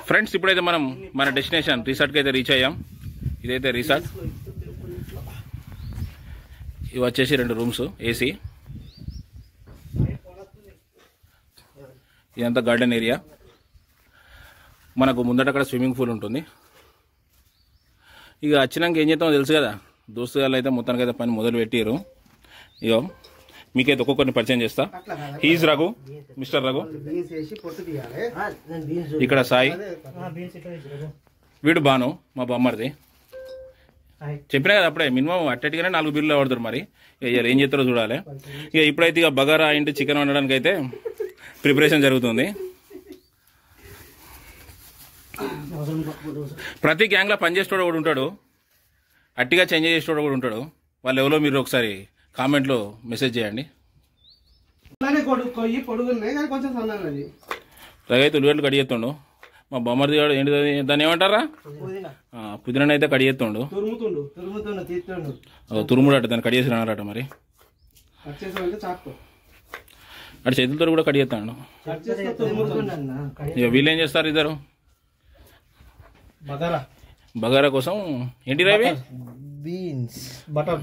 Friends ఇప్పుడైతే మనం మన డెస్టినేషన్ రిసార్ట్కి అయితే రీచ్ అయ్యాం. ఇదైతే రిసార్ట్. ఇవి వచ్చేసి 2 రూమ్స్ ఏసీ. ఇదంతా గార్డెన్ ఏరియా. మనకు ముందట అక్కడ స్విమ్మింగ్ పూల్ ఉంటుంది. ఇక వచ్చినాక ఏం చేద్దామో తెలుసు కదా, దోస్తు గారు అయితే మొత్తానికి అయితే పని మొదలు పెట్టారు. ఇగో మీకైతే ఒక్కొక్కరిని పరిచయం చేస్తా. He's Raghu, mister Raghu. ఇక్కడ సాయి, వీడు బాను మా బొమ్మరిది. చెప్పినా కదా అప్పుడే మినిమం అట్టటిగానే 4 బిర్లు పడతారు. మరి ఇక ఏం చేస్తారో చూడాలి. ఇక ఇప్పుడైతే ఇక బగారా ఇంటి చికెన్ వండడానికి అయితే ప్రిపరేషన్ జరుగుతుంది. ప్రతి గ్యాంగ్లో పనిచేసేటోడు కూడా ఉంటాడు, అట్టిగా చేంజ్ చేసేటోడు కూడా ఉంటాడు. వాళ్ళు ఎవరో మీరు ఒకసారి కామెంట్లో మెసేజ్ చేయండి. రగైతే ఉల్లిగడ్డలు కడిగేస్తుండు మా బొమ్మరిది. వాడు ఏంటి దాన్ని ఏమంటారా, పుదీనా అయితే కడిగేస్తుండు. తురుముడు అట దాన్ని కడిగేసి రానరట. మరి అటు చేతులతో కూడా కడిగేస్తాడు. ఇక వీళ్ళు ఏం చేస్తారు ఇద్దరు బగారా కోసం ఏంటి రవి బీన్స్ బటర్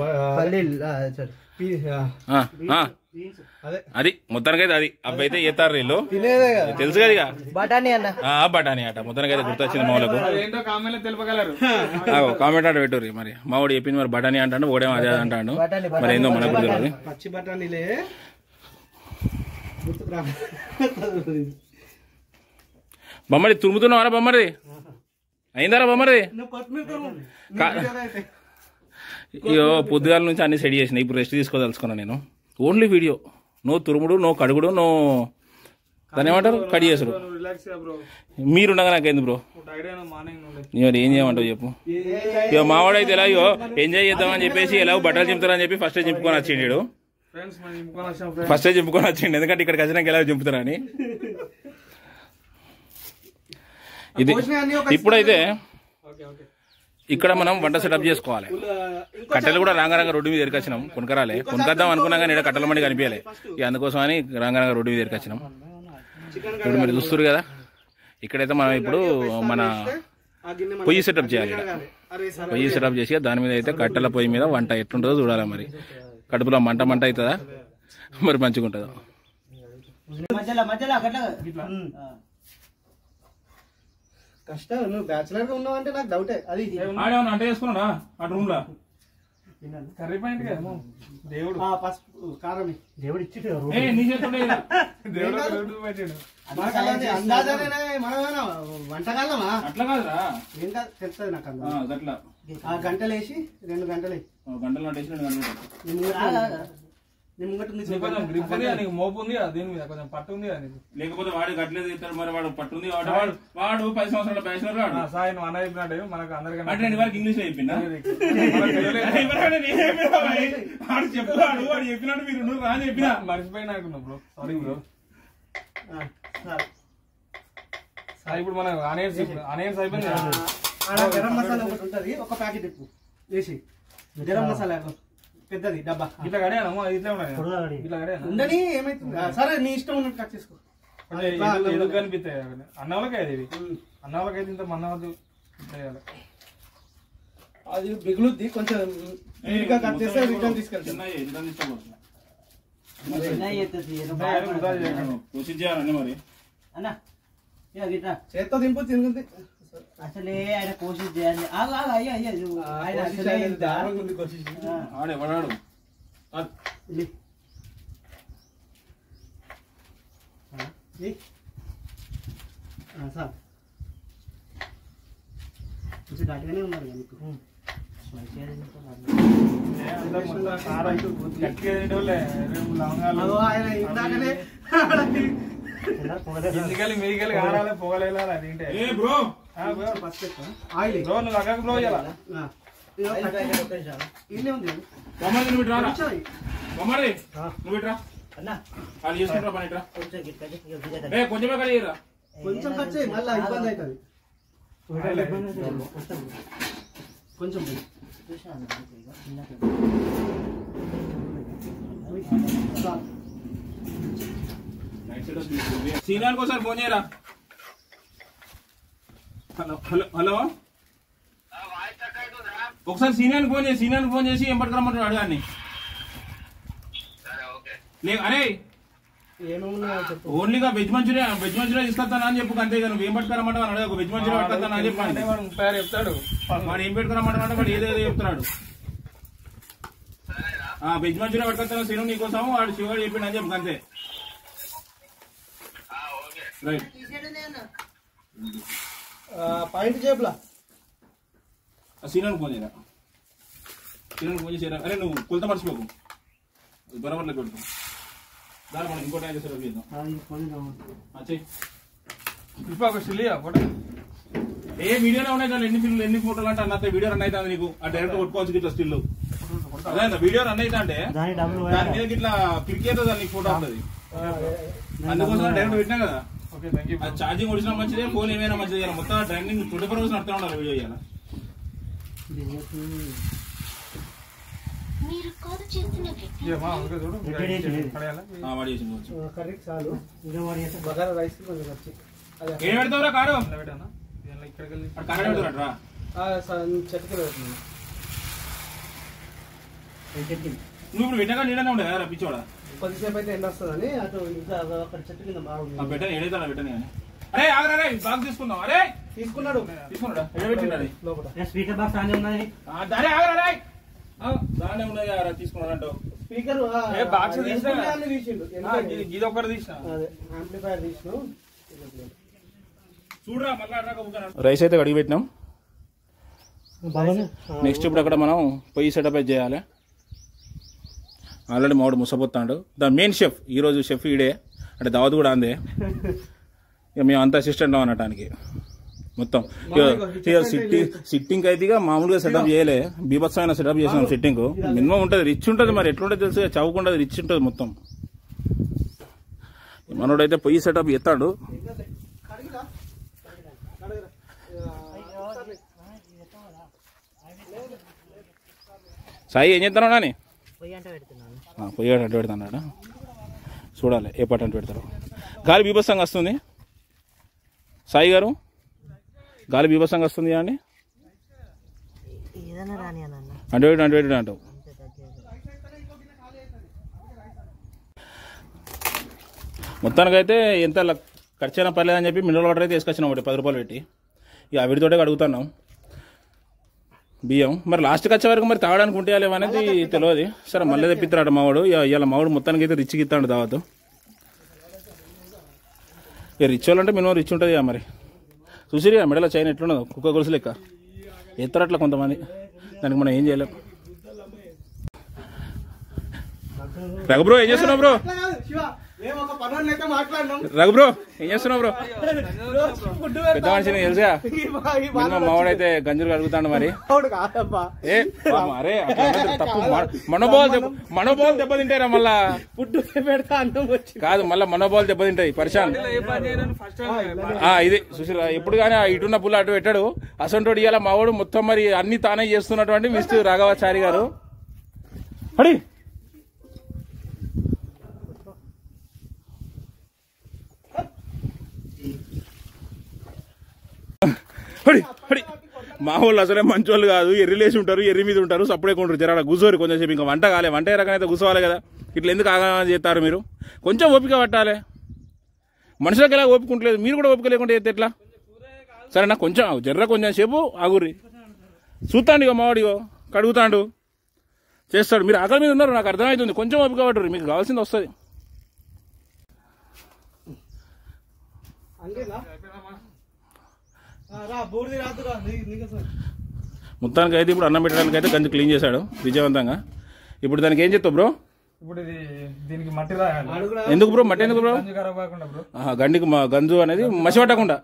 అది మొత్తానికైతే అది అబ్బాయితే చేస్తారు వీళ్ళు. తెలుసు కదా ఇక బఠానీ అట. మొత్తానికైతే గుర్తొచ్చింది మా వాళ్ళకు. కామెంట్ ఆట పెట్టు. మరి మా వాడు చెప్పింది మరి బఠానీ అంటాడు, ఓడేమో అదే అంటాడు. మరి ఏందో మనకు తెలియదు. పచ్చి బఠానీలే బొమ్మడి తురుముతున్నావారా బొమ్మరిది? అయిందారా బొమ్మరిది? ఇయో పొద్దుగాల నుంచి అన్ని సెట్ చేసిన. ఇప్పుడు రెస్ట్ తీసుకోదలుచుకున్నా నేను. ఓన్లీ వీడియో, నో తురుముడు, నో కడుగుడు, నో దాన్ని ఏమంటారు కడి చేసుడు. మీరుండగా నాకేంది బ్రో, మరి ఏం చేయమంటావు చెప్పు. ఇక మావాడైతే ఎలా ఇగో ఎంజాయ్ చేద్దామని చెప్పేసి ఎలా బట్టలు చింపుతారని చెప్పి ఫస్టే చింపుకొని వచ్చిండు. ఫస్టే చింపుకొని వచ్చిండు, ఎందుకంటే ఇక్కడికి వచ్చినాక ఎలా చింపుతారని. ఇది ఇప్పుడైతే ఇక్కడ మనం వంట సెటప్ చేసుకోవాలి. కట్టెలు కూడా రాంగారంగా రోడ్డు మీద ఎరికొచ్చినాం. కొనుకరాలే, కొనుకొద్దాం అనుకున్నా కానీ ఇక్కడ కట్టెల మండి కనిపించాలి. ఇక అందుకోసం అని రాంగారంగా రోడ్డు మీద ఎరికొచ్చినాం. ఇప్పుడు మీరు చూస్తారు కదా, ఇక్కడైతే మనం ఇప్పుడు మన పొయ్యి సెటప్ చేయాలి. పొయ్యి సెటప్ చేసి దాని మీద అయితే కట్టెల పొయ్యి మీద వంట ఎట్లుంటుందో చూడాలి. మరి కడుపులో మంట అవుతుందా, మరి మంచిగా ఉంటుందా. కష్టం. నువ్వు బ్యాచులర్ గా ఉన్నావు అంటే నాకు డౌటే. అది అంట చేసుకున్నాడా ఆ రూమ్ లో కర్రీ పాయింట్ దేవుడు పసుపు కారం దేవుడు ఇచ్చి వంటకాలమా అట్లా కాదురా, ఏం కాదు తెలుస్తుంది నాకు. అట్లా గంటలు వేసి 2 గంటలు మోపు ఉంది దీని మీద కొంచెం పట్టు ఉంది. లేకపోతే వాడు గట్లేదు ఇస్తాడు. మరి వాడు పట్టుంది. వాడు 10 సంవత్సరాల బ్యాచులర్ వాడు. సాయి నువ్వు అన్న చెప్పినట్టు మనకు అందరికీ వరకు ఇంగ్లీష్ లో చెప్పిందా చెప్తాడు. వాడు చెప్పినట్టు మీరు నువ్వు రాని చెప్పినా మర్చిపోయినా అనుకున్నావు బ్రో. Sorry bro. సాయి ఇప్పుడు మన ఆనియన్స్ అయిపోయింది. గరం మసాలా ఒకటి ఉంటుంది, ఒక ప్యాకెట్ ఎక్కువ వేసి గరం మసాలా పెద్దది డబ్బా. ఇట్లా కడియాను ఇట్లా ఉండని ఏమైతుంది. సరే నీ ఇష్టం ఉన్నట్టు కట్ చేసుకో. ఎందుకు కనిపిస్తాయి అన్నవాళ్ళకి అది అన్నవాళ్ళకి అయితే ఇంత మన్నవద్దు. అది మిగులుద్ది కొంచెం కట్ చేస్తే రిటర్న్ తీసుకెళ్తాను. మరి చేత్తో దింపు తిరుగుతుంది. అసలే ఆయన కోషిష్ చేయాలి. ఆడేవాడు సార్ కొంచెం గట్టిగానే ఉన్నారు మీకు. ఆయన ఇందాకనే మీదికెళ్ళి ఆడాలి పొగలేలా తింటే ఆయిల్ బ్రో నువ్వు అక్కడికి బ్రో చేయాలి. ఇల్లే ఉంది కొంచెమే కడిగిరా. కొంచెం కట్ చేయి, మళ్ళీ ఇబ్బంది అవుతుంది. కొంచెం సీనానికి ఒకసారి ఫోన్ చేయరా. హలో హలో హలో ఒకసారి సీనియర్కి ఫోన్ చేసి ఏం పట్టుకురమ్మంటాడు అడగాన్ని. అరే ఓన్లీగా వెజ్ మంచూరియా తీసుకొస్తాను అని చెప్పు అంతే. నువ్వు ఏం పట్టుకురమ్మంటావు అని అడగ. వెజ్ మంచూరియా పట్టుకొస్తాను అని చెప్పి వాడు చెప్తాడు. వాడు ఏం పెట్టుకురమ్మంటాడు, వాడు ఏదేదో చెప్తున్నాడు. వెజ్ మంచూరియా పట్టుకొస్తాను సీను నీకోసం, వాడు శివాడు చెప్పిండు అని చెప్పు అంతే. రైట్ పాయింట్ చేపలా సీనానికి ఫోన్ చేయరా, సీనానికి ఫోన్ చేసేరా. అరే నువ్వు కొలత మర్చిపోకు, బరాబర్లో కొడుకు. దాని మనం ఇంకో టైం చేసేలా చేద్దాం. ఏ వీడియోలో ఉన్నాయి కదా ఎన్ని ఫోటోలు అంటే అన్న వీడియో రన్ అవుతుంది నీకు. ఆ డైరెక్ట్ కొట్టుకోవచ్చు ఇట్లా స్టిల్. అదే వీడియో రన్ అవుతా అంటే దాని మీద ఇట్లా క్లిక్ అవుతుంది నీకు ఫోటో ఉంటుంది. అందుకోసం డైరెక్ట్ పెట్టినా కదా. అది ఛార్జింగ్ వచ్చినా మంచిదే, ఫోన్ ఏమైనా మంచిది. మొత్తం ట్రెండింగ్ 24 hours నడుతూ ఉండాలి వీడియో ఇవ్వాలి. ఏం పెడతావురా కారు? నువ్వు ఇప్పుడు పెట్టగా నీడనే ఉండే కదా పిచ్చోడా. కొద్దిసేపు అయితే ఎండ వస్తుందని అటు ఇంకా అక్కడ చెట్టు కింద బాగుంది. పెట్టని ఏడైతే పెట్టని కానీ. అరే ఆగరే బాక్స్ తీసుకుందాం. అరే తీసుకున్నాడా లోపల స్పీకర్ బాక్స్ అనే ఉన్నది. దారే ఆగరే దానే ఉన్నది తీసుకున్నాడు. స్పీకర్ బాక్స్ తీసిండు, ఇది ఒకటి తీసిన యాంప్లిఫైర్ తీసినావు. చూడరా మళ్ళా. రైస్ అయితే కడిగి పెట్టినాం. నెక్స్ట్ ఇప్పుడు అక్కడ మనం పొయ్యి సెటప్ అయితే చేయాలి. ఆల్రెడీ మావాడు ముసపోతాడు. ద మెయిన్ షెఫ్ ఈరోజు షెఫ్ ఈడే, అంటే దావత్ కూడా అందే. ఇక మేము అంతా అసిస్టెంట్ అనటానికి మొత్తం. సిట్టింగ్ అయితే ఇక మామూలుగా సెటప్ చేయలే, బీభత్సమైన సెటప్ చేసినాం. సిట్టింగ్ మినిమం ఉంటుంది, రిచ్ ఉంటుంది. మరి ఎట్లుంటుంది తెలుసు, చౌకుంటుంది, రిచ్ ఉంటుంది మొత్తం. మనోడైతే పొయ్యి సెటప్ ఎత్తాడు. సాయి ఏం చేస్తాను నాని? పొయ్యి అంటే పెడతాడు. చూడాలి ఏ పట్టు అంటే పెడతారు. గాలి బీభత్సంగా వస్తుంది సాయి గారు, గాలి బీభత్సంగా వస్తుంది అండి. అంటే అంటావు. మొత్తానికైతే ఎంత ఖర్చు అయినా పర్లేదని చెప్పి మినరల్ వాటర్ అయితే తీసుకొచ్చినాం ఒకటి 10 రూపాయలు పెట్టి. ఇక వీటితోటే అడుగుతున్నాం బియ్యం. మరి లాస్ట్కి వచ్చే వరకు మరి తాగడానికి ఉంటే అనేది తెలియదు. సరే మళ్ళీ తెప్పిస్తాడు మావాడు. ఇవాళ మావాడు మొత్తానికి అయితే రిచ్కి ఇస్తాడు దావత్. ఇక రిచ్ వాళ్ళంటే మినిమం రిచ్ ఉంటుంది కదా. మరి చూసిరి మెడలో చైన్ ఎట్లున్నదో కుక్క గొలుసు లెక్క ఎత్తారు అట్లా కొంతమంది. దానికి మనం ఏం చేయలేం. రఘు బ్రో ఏం చేస్తున్నావు బ్రో? రఘు బ్రో ఏం చేస్తున్నావు బ్రో? పెద్ద మనిషిని తెలుసా మావాడైతే గంజులు కడుగుతాడు. మరి అరే తప్పు, మనోబాల్ దెబ్బతింటారా మళ్ళా? కాదు మళ్ళా మనోబాల్ దెబ్బతింటాయి. పరిశాన్ ఇది చూసిరా. ఎప్పుడు కానీ ఇటున్న పుల్ల అటు పెట్టాడు. అసంటోడు ఇవాళ మావాడు మొత్తం మరి అన్ని తానే చేస్తున్నటువంటి మిస్టర్ రాఘవాచారి గారు. అడి మా వాళ్ళు అసలే మంచి వాళ్ళు కాదు. ఎర్రిలేసి ఉంటారు, ఎర్రి మీద ఉంటారు, సప్పుడే కొంటారు. జర కూర్చోరు కొంచెంసేపు. ఇంకా వంట కాలే, వంట ఏ రకమైతే కూర్చోవాలి కదా. ఇట్లా ఎందుకు ఆగామని చేస్తారు మీరు? కొంచెం ఓపిక పట్టాలి. మనుషులకు ఎలా ఓపిక ఉండలేదు, మీరు కూడా ఓపిక లేకుండా చేస్తే ఎట్లా? సరేనా కొంచెం కొంచెం సేపు ఆగుర్రి. చూస్తాండు ఇక మావాడిగో కడుగుతాడు, చేస్తాడు. మీరు ఆకలి మీద ఉన్నారు, నాకు అర్థమవుతుంది. కొంచెం ఓపిక పట్టుర్రి, మీకు కావాల్సింది వస్తుంది. మొత్తానికి అయితే ఇప్పుడు అన్నం పెట్టడానికి అయితే గంజు క్లీన్ చేశాడు విజయవంతంగా. ఇప్పుడు దానికి ఏం చెప్తావు బ్రో? ఇప్పుడు దీనికి మట్టి రాయాలి. ఎందుకు బ్రో మట్టి ఎందుకు బ్రో? గండికి గంజు అనేది మసి పట్టకుండా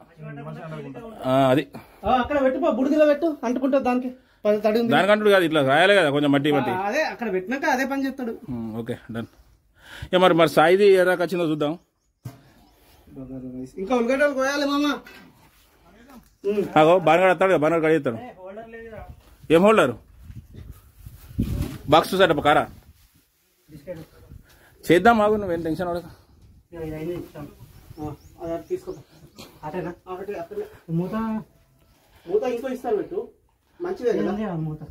అది అక్కడ పెట్టు, బుడిదిలో పెట్టు, అంటుకుంటుంది దానికి. దానికంటూ కాదు, ఇట్లా రాయాలి కదా కొంచెం మట్టి మట్టి. అదే అక్కడ పెట్టినాక అదే పని చేస్తాడు. Okay done. మరి సాయిది ఏ దాకా వచ్చిందో చూద్దాం. ఇంకా ఉల్లిగడ్డలు కోయాలి మామ. బాగా వస్తాడు కదా, బాగా కడిగిస్తాడు. ఏం హోల్డర్? బాక్స్ చూసాడు కారా చేద్దాం. ఆగు నువ్వేం టెన్షన్ పడక. మూత ఇంకో ఇస్తారు పెట్టు మంచిదే కదా మూత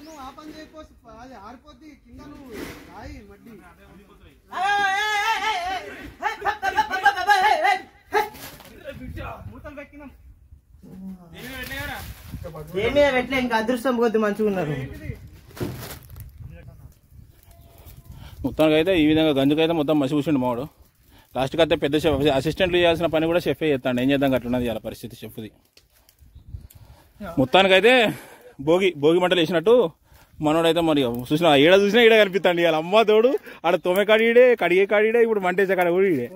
నువ్వు ఆ పని చేయకపోతే అది ఆరిపోద్ది కింద నువ్వు రాయి మడ్డి మూతలు పెట్టినాం పెట్టలే ఇంకా అదృష్టం కొద్ది మంచిగా ఉన్నారు మొత్తానికి అయితే ఈ విధంగా గంజుకైతే మొత్తం మసి కూర్చుండు మావాడు. లాస్ట్కి అయితే పెద్ద షెఫ్ అసిస్టెంట్లు చేయాల్సిన పని కూడా షెఫే చేస్తాడు. ఏం చేద్దాం అట్లున్నది ఇలా పరిస్థితి షెఫ్ది. మొత్తానికైతే భోగి మంటలు వేసినట్టు మనోడైతే మరి చూసినా ఈడ చూసినా ఈడ కనిపిస్తాడు. ఇవాళ అమ్మ తోడు ఆడ తొమ్మె కాడీడే కడిగే కాడీడే ఇప్పుడు మంటేసే కాడ కూడా ఈడే.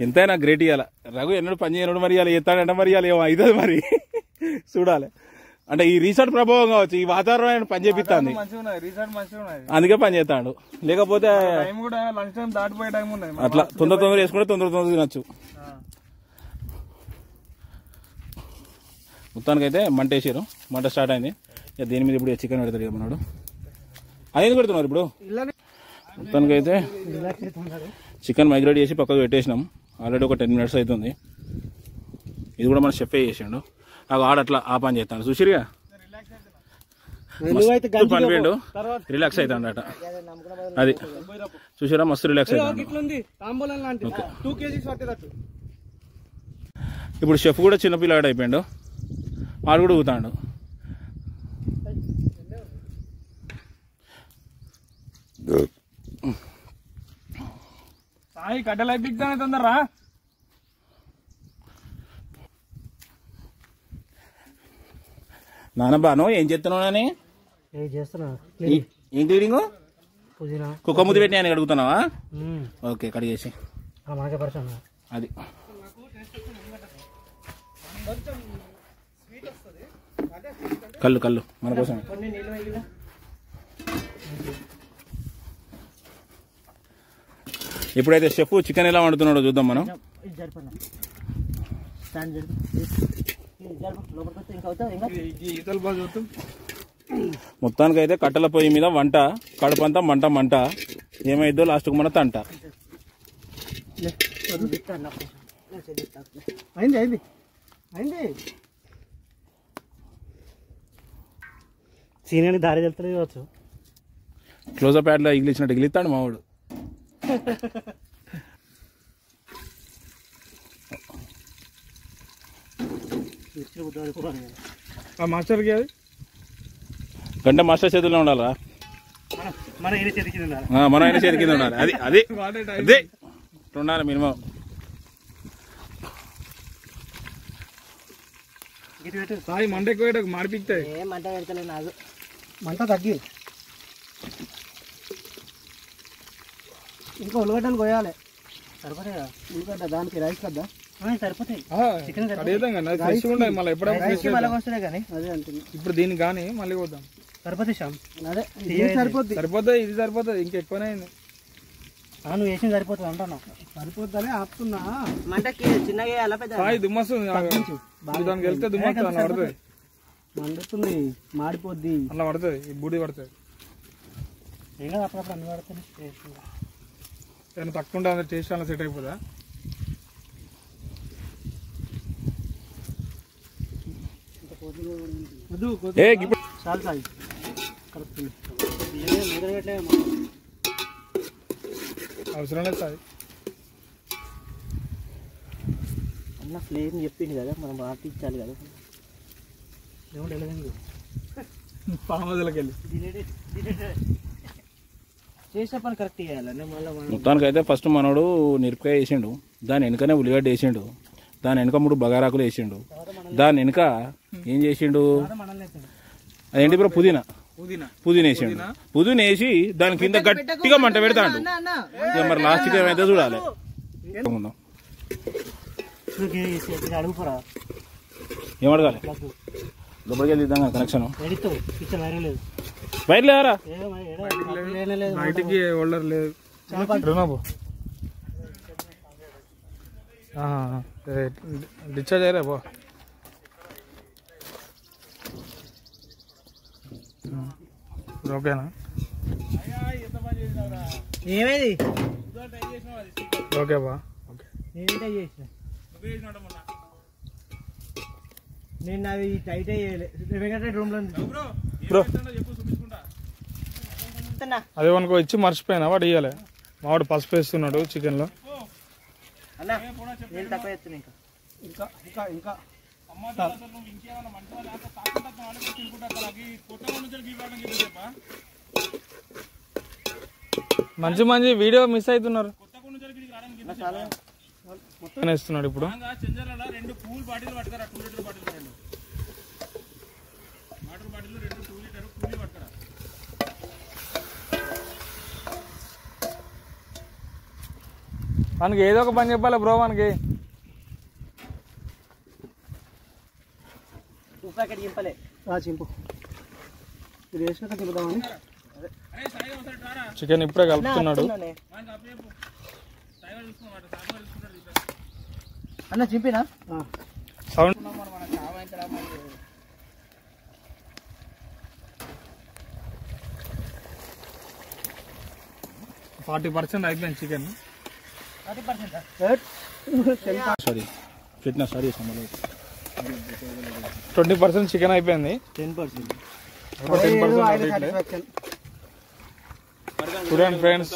ఎంతైనా గ్రేట్ ఇవ్వాల. రఘు ఎన్నడూ పని చేయనడు మరి ఇవాళ ఎత్తాడంటే మరి ఇవాళ ఏమో అవుతుంది మరి చూడాలి. అంటే ఈ రీసెంట్ ప్రభావం కావచ్చు, ఈ వాతావరణం పని చేపిస్తాంది అందుకే పని చేస్తాడు. లేకపోతే అట్లా తొందర వేసుకుంటే తొందర తినచ్చు. మొత్తానికైతే మంట వేసారు. మంట స్టార్ట్ అయింది. దీని మీద ఇప్పుడు చికెన్ పెడతాడు మనోడు. అదేందుకు పెడుతున్నారు ఇప్పుడు? మొత్తానికైతే చికెన్ మైగ్రేట్ చేసి పక్కకు పెట్టేసినాం. ఆల్రెడీ ఒక 10 minutes అవుతుంది. ఇది కూడా మన షెఫే చేసిండు. ఆడట్లా ఆ పని చేస్తాడు. చూసిరుగా పని పోయిండు, రిలాక్స్ అవుతాడు అట. అది చూసారా మస్తు రిలాక్స్ అవుతాడు. ఇప్పుడు షెఫ్ కూడా చిన్నపిల్లాడు అయిపోయాడు. ఆడు కూడా ఊతాడు. కట్టెలు అయిపోయింది తొందరరా. నాన్న బాను ఏం చేస్తున్నావు? ఏం క్లీనింగ్? కుక్క ముద్దు పెట్టి నేను అడుగుతున్నావా? ఓకే కడిగేసి అది కళ్ళు మన కోసం. ఇప్పుడైతే షెఫ్ చికెన్ ఎలా వండుతున్నాడో చూద్దాం మనం. మొత్తానికైతే కట్టెల పొయ్యి మీద వంట, కడుపంతా మంట ఏమైద్దో లాస్ట్కు మన తంట. అయింది సీనియర్ దారి వెళ్తలేదు కావచ్చు. క్లోజప్ యాడ్లో ఇగిలిచ్చినట్టు ఇగిలిస్తాడు మావాడు. మాస్టర్కి అది గంట మాస్టర్ చేతుల్లో ఉండాలా, మన ఆయన చేతి కింద ఉండాలి. అది అదే అదే ఉండాలి మినిమం. సాయి మంట ఎక్కువ మాడిపిస్తాయి. మంట పెడతలే నాకు మంట తగ్గి ఇంకా ఉల్లిగడ్డలు కోయాలి. సరిపోతాయి కదా ఉల్లిగడ్డ దానికి రైస్ కదా సరిపోతాయి. ఇప్పుడు దీనికి కానీ మళ్ళీ పోద్దాం. సరిపోతాయి శ్యామ్. అదే సరిపోతాయి ఇది సరిపోతుంది. ఇంకా ఎక్కువనే నువ్వు వేసింది సరిపోతుంది అంటున్నా. సరిపోతుందని ఆపుతున్నా. మంటకి చిన్నగా దుమ్మస్తుంది. దానికి వెళ్తే దుమ్మస్తుంది అలా పడుతుంది. మండుతుంది మాడిపోద్ది అలా పడుతుంది. బూడి పడుతుంది. ఏదో అప్పుడప్పుడు అన్ని పడుతుంది. ఏమైనా తక్కువ ఉంటే అందరు టేస్ట్ అలా సెట్ అయిపోదా? చాలు సాయి అవసరం లేదు సాయి. అన్న ఫ్లేమ్ చెప్పింది కదా మనం పాటించాలి కదా. పామదులకి వెళ్ళి చేసే పని కరెక్ట్ చేయాలండి. మళ్ళీ మొత్తానికైతే ఫస్ట్ మనోడు మిరపకాయ వేసిండు, దాని వెనుకనే ఉల్లిగడ్డ వేసిండు, దాని వెనుక 3 బగారాకులు వేసిండు, దాని వెనుక ఏం చేసిండు అదేంటి బ్రో పుదీనా వేసిండు. పుదీనా వేసి దాని కింద గట్టిగా మంట పెడతాడు. మరి లాస్ట్కి ఏమైతే చూడాలి. ఏమడగాలి లోపలికి వెళ్ళి ఇద్దాం కనెక్షన్ బయట లేరా బయటికి హోల్డర్ లేదు. డిశ్చార్జ్ అయ్యారా బా ఓకేనా ఏమైంది ఓకే బా ఓకే నేనే చేసిన నేను అవి టైట్ అయ్యే రూమ్ లో బ్రో అదే అనుకో ఇచ్చి మర్చిపోయినా వాడు ఇవ్వాలి మావాడు పసుపు వేస్తున్నాడు చికెన్లో అన్నా నేను తక్కువ చేస్తున్నా ఇంకా ఇంకా ఇంకా మంచి మంచి వీడియో మిస్ అవుతున్నారు ఇస్తున్నాడు ఇప్పుడు మనకి ఏదో ఒక పని చెప్పాలి బ్రో మనకి ప్యాకెట్ చింపలే చింపు ఇది వేసినాక చింపుదామని చికెన్ ఇప్పుడే కలుపుతున్నాడు అన్న చింపినా సౌండ్ 40% అయిపోయింది చికెన్ 20% చికెన్ అయిపోయింది 10% చూడండి ఫ్రెండ్స్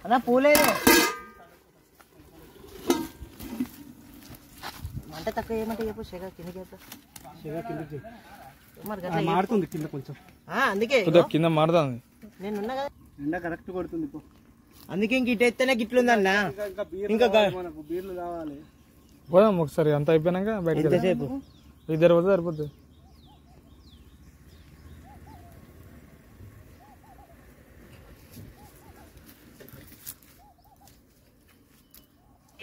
అన్న పూలేదు మంట తక్కువ ఏమంటే చెప్పు షెగా కిందకి మారుతుంది కింద కొంచెం అందుకే కింద మారుతుంది నేనున్నా కదా ఎండ కరెక్ట్ కొడుతుంది అందుకే ఇంక ఇటు ఎత్తేనే గిట్లుందన్నా ఇంకా బీర్లు కావాలి పోదాం ఒకసారి అంత అయిపోయినాక బయటకు ఇద్దరు పోతే సరిపోతుంది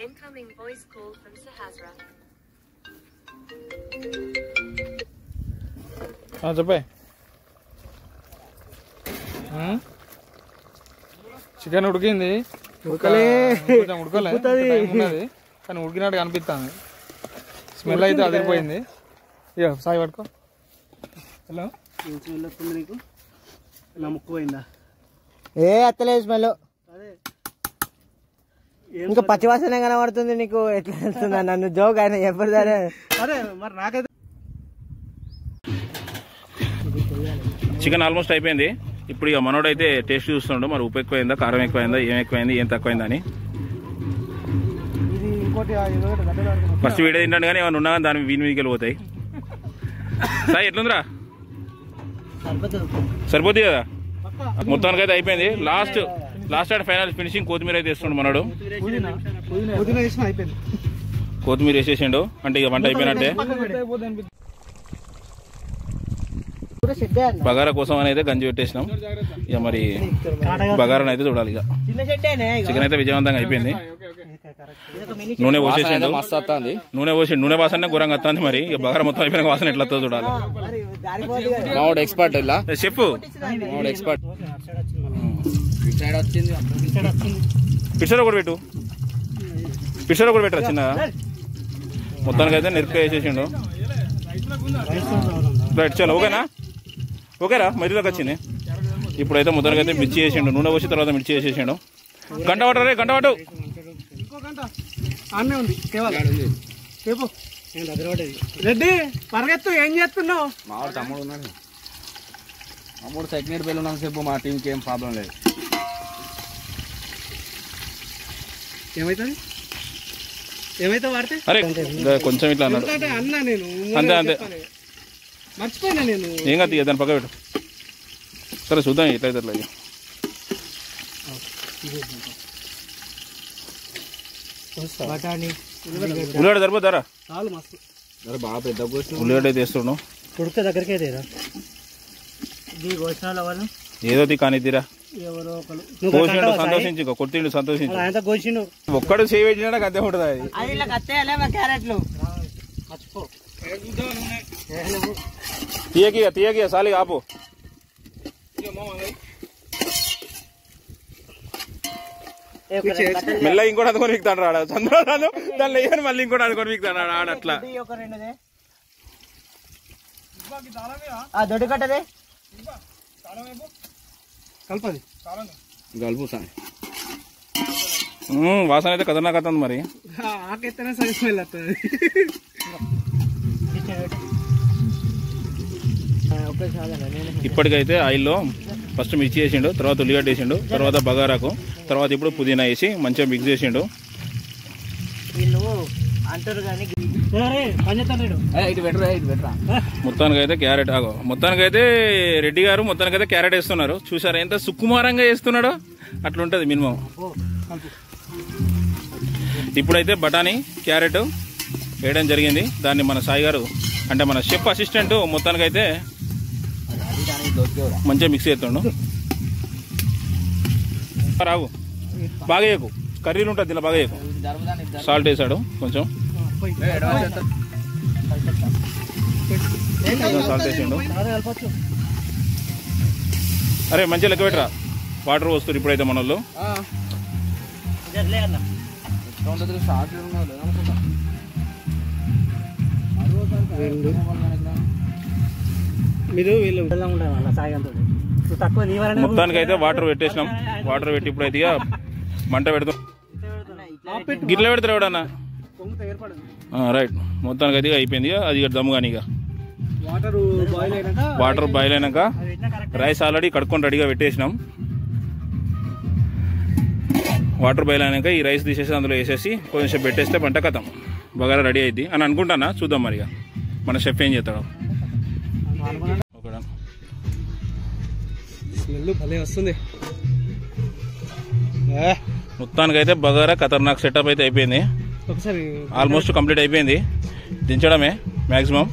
Incoming voice call from Sahasra. చెప్పే చికెన్ ఉడికింది కొంచెం ఉడకలే ఉన్నది కానీ ఉడికినట్టు కనిపిస్తుంది స్మెల్ అయితే అదిరిపోయింది ఇక సాయి పట్టుకో హలో స్మెల్ వస్తుంది నీకు నా ముక్కు పోయిందా ఏ అత్తలేదు స్మెల్ ఇంకా పచ్చివాసన కనబడుతుంది నీకు ఎట్లా వెళ్తుందా నన్ను జోక్ ఆయన ఎప్పుడు సరే అరే మరి నాకైతే చికెన్ ఆల్మోస్ట్ అయిపోయింది ఇప్పుడు ఇక మనోడు అయితే టేస్ట్ చూస్తున్నాడు మరి ఉప్పు ఎక్కువైందా కారం ఎక్కువైందా ఏం ఎక్కువైంది ఏం తక్కువైందా అని ఫస్ట్ వీడియో తింటాడు కానీ ఏమైనా ఉన్నా కానీ దాని వీని మీదకి వెళ్ళిపోతాయి సాయి ఎట్లుందిరా సరిపోతుంది కదా మొత్తానికి అయితే అయిపోయింది లాస్ట్ అండ్ ఫైనల్ ఫినిషింగ్ కొత్తిమీర అయితే వేస్తుండు మనోడు కొత్తిమీర వేసేసిండు అంటే ఇక వంట అయిపోయినట్టే బగారా కోసం అని అయితే గంజి పెట్టేసినాం ఇక మరి బగారాని అయితే చూడాలి ఇక చికెన్ అయితే విజయవంతంగా అయిపోయింది నూనె పోసేసిండు నూనె వాసన ఘోరంగా వస్తుంది మరి ఇక బగారా మొత్తం అయిపోయిన వాసన ఎట్లా వస్తుందో చూడాలి మావాడు ఎక్స్పర్ట్ ఇలా చెప్పు మావాడు ఎక్స్పర్ట్ పిచ్చర్ కూడా పెట్టు పిచ్చర్ కూడా పెట్టరా చిన్నగా మొత్తానికి అయితే నెరుపుగా వేసేసిండు రైట్ చలో ఓకేరా మధ్యలోకి వచ్చింది ఇప్పుడైతే మొత్తానికి అయితే మిర్చి వేసిండు నూనె పోసిన తర్వాత మిర్చి వేసేసిండు గంట పట్టరే గంట పట్టు రెడ్డి పరిగెత్తు ఏం చేస్తున్నావు మావాడు తమ్ముడు ఉన్నాడు తమ్ముడు సెకండ్ బెల్ ఉన్నాను సేపు మా టీంకి ఏం ప్రాబ్లం లేదు ఏమైతే వాడితే అరే కొంచెం ఇట్లా అన్నాడు అన్నా నేను అంతే మర్చిపోయినా నేను ఏం కాదు దాని పక్క పెట్టు సరే చూద్దాం ఎట్లయితే అట్లా ఉల్లిగడ్డ సరిపోతారా చాలు మస్తు బాగా పెద్ద ఉల్లిగడ్డ అయితే వేస్తున్నాడు ఉడికే దగ్గరికి అయితే గోషనాలు వాళ్ళు ఏదో కానీ తీరా ఎవరో కోసిండు సంతోషించు కొట్టిండు సంతోషించు కోసిండు ఒక్కడు సేవ్ పెట్టినా అంతే ఉంటుంది అది క్యారెట్లు మర్చిపో తీయకి సాలి ఆపు మెల్ల ఇంకోటి అందుకొని వీక్తాడు రాడు చంద్రరాను దాన్ని లేని మళ్ళీ ఇంకోటి అందుకొని వీక్తాడు ఆడ అట్లా దొడ్డు కట్టదే కలపది గలుపు సార్ వాసన అయితే కథ నాకు అత్తంది మరి ఆకెత్తనే సరి స్మెల్ వస్తుంది ఇప్పటికైతే ఆయిల్లో ఫస్ట్ మిర్చి వేసిండు, తర్వాత ఉల్లిగడ్డ వేసిండు, తర్వాత బగారాకు, తర్వాత ఇప్పుడు పుదీనా వేసి మంచిగా మిక్స్ చేసిండు. మొత్తానికైతే క్యారెట్ మొత్తానికైతే రెడ్డి గారు మొత్తానికైతే క్యారెట్ వేస్తున్నారు. చూసారా ఎంత సుకుమారంగా వేస్తున్నాడో, అట్లుంటది మినిమం. ఇప్పుడైతే బఠానీ క్యారెట్ వేయడం జరిగింది. దాన్ని మన సాయి గారు అంటే మన షెఫ్ అసిస్టెంట్ మొత్తానికైతే మంచిగా మిక్స్ చేస్తుండు. రావు బాగా వేయకు, కర్రీలు ఉంటుంది దీనిలో, బాగా వేయకు. సాల్ట్ వేసాడు కొంచెం, సాల్ట్ వేసిండు. అరే మంచిగా లెక్క పెట్టరా, వాటర్ వస్తారు ఇప్పుడైతే మన వాళ్ళు. మొత్తానికైతే వాటర్ పెట్టేసినాం. వాటర్ పెట్టి ఇప్పుడైతే మంట పెడతాం. గిట్ల పెడతారు ఎవడన్నా, రైట్. మొత్తానికైతే అయిపోయింది అది దమ్ము. కానీ ఇక వాటర్ బాయిల్ అయినాక రైస్ ఆల్రెడీ కడుక్కొని రెడీగా పెట్టేసినాం. వాటర్ బాయిల్ అయినాక ఈ రైస్ తీసేసి అందులో వేసేసి కొంచెం పెట్టేస్తే పంట కథం బగారా రెడీ అయింది అని అనుకుంటానా. చూద్దాం మరి మన షెఫ్ ఏం చేస్తాడు. భలే వస్తుంది. మొత్తానికైతే బగారా ఖతర్నాక్ సెటప్ అయితే అయిపోయింది. ఆల్మోస్ట్ కంప్లీట్ అయిపోయింది. దించడమే మ్యాక్సిమం.